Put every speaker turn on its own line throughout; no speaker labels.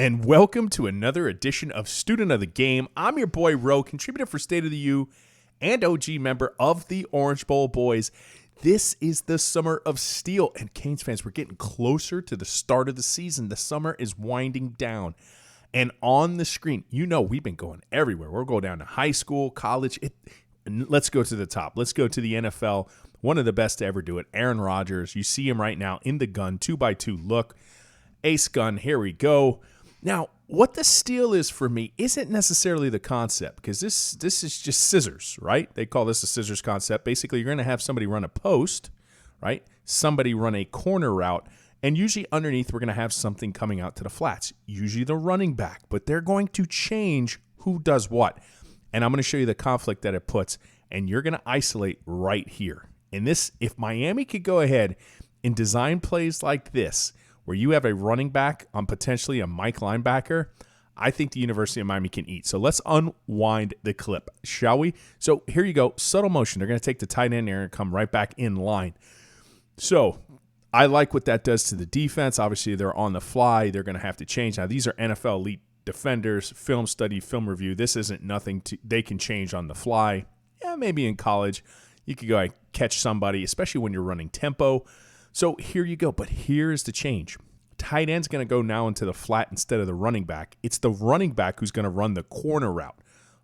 and welcome to another edition of Student of the Game. I'm your boy Ro, contributor for State of the U and OG member of the Orange Bowl Boys. This is the summer of steel, and Canes fans, we're getting closer to the start of the season. The summer is winding down, and on the screen, you know we've been going everywhere. We'll go down to high school, college. Let's go to the top. Let's go to the NFL. One of the best to ever do it, Aaron Rodgers. You see him right now in the gun, 2x2 look. Ace gun, here we go. Now, what the steal is for me isn't necessarily the concept, because this is just scissors, right? They call this a scissors concept. Basically, you're going to have somebody run a post, right? Somebody run a corner route, and usually underneath, we're going to have something coming out to the flats, usually the running back, but they're going to change who does what. And I'm going to show you the conflict that it puts, and you're going to isolate right here. And this, if Miami could go ahead and design plays like this, where you have a running back on potentially a Mike linebacker, I think the University of Miami can eat. So let's unwind the clip, shall we? So here you go. Subtle motion. They're going to take the tight end there and come right back in line. So I like what that does to the defense. Obviously, they're on the fly. They're going to have to change. Now, these are NFL elite defenders, film study, film review. This isn't nothing they can change on the fly. Yeah, maybe in college you could go and catch somebody, especially when you're running tempo. So here you go, but here's the change. Tight end's going to go now into the flat instead of the running back. It's the running back who's going to run the corner route.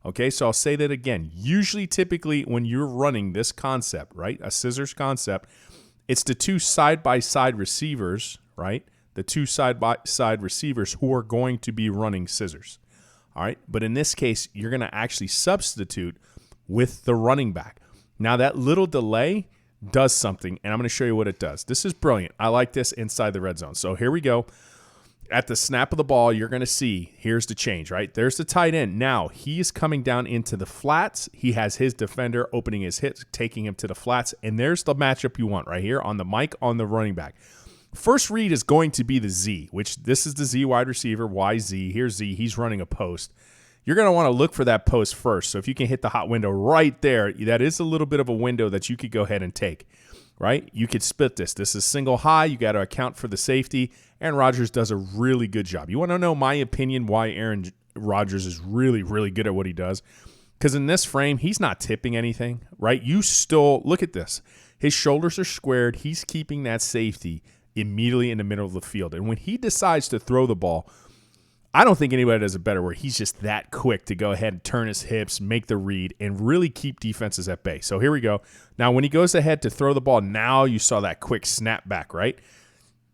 Okay, so I'll say that again. Usually, typically, when you're running this concept, right, a scissors concept, it's the two side-by-side receivers, right, the two side-by-side receivers who are going to be running scissors. All right, but in this case, you're going to actually substitute with the running back. Now, that little delay does something, and I'm going to show you what it does. This is brilliant. I like this inside the red zone. So here we go. At the snap of the ball, you're going to see, here's the change, right? There's the tight end. Now, he is coming down into the flats. He has his defender opening his hips, taking him to the flats, and there's the matchup you want right here on the mic on the running back. First read is going to be the Z, which this is the Z wide receiver, YZ. Here's Z. He's running a post. You're going to want to look for that post first. So if you can hit the hot window right there, that is a little bit of a window that you could go ahead and take, right? You could split this. This is single high. You got to account for the safety. Aaron Rodgers does a really good job. You want to know my opinion why Aaron Rodgers is really, really good at what he does? Because in this frame, he's not tipping anything, right? You still, look at this. His shoulders are squared. He's keeping that safety immediately in the middle of the field. And when he decides to throw the ball, I don't think anybody does it better where he's just that quick to go ahead and turn his hips, make the read, and really keep defenses at bay. So here we go. Now, when he goes ahead to throw the ball, now you saw that quick snap back, right?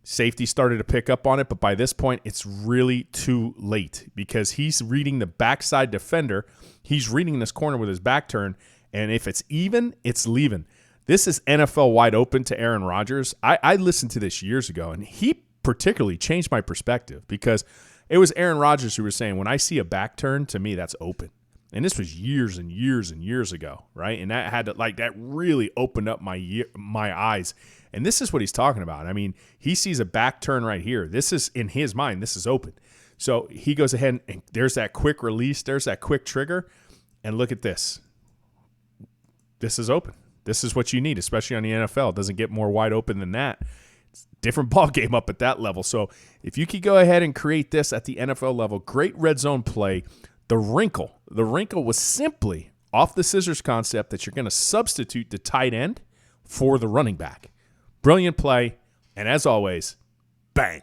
Safety started to pick up on it, but by this point, it's really too late because he's reading the backside defender. He's reading this corner with his back turn, and if it's even, it's leaving. This is NFL wide open to Aaron Rodgers. I listened to this years ago, and he particularly changed my perspective because it was Aaron Rodgers who was saying, when I see a back turn, to me, that's open. And this was years and years and years ago, right? And that had to, that really opened up my eyes. And this is what he's talking about. I mean, he sees a back turn right here. This is, in his mind, this is open. So he goes ahead and there's that quick release. There's that quick trigger. And look at this. This is open. This is what you need, especially on the NFL. It doesn't get more wide open than that. Different ball game up at that level. So if you could go ahead and create this at the NFL level, great red zone play. The wrinkle was simply off the scissors concept that you're going to substitute the tight end for the running back. Brilliant play. And as always, bang.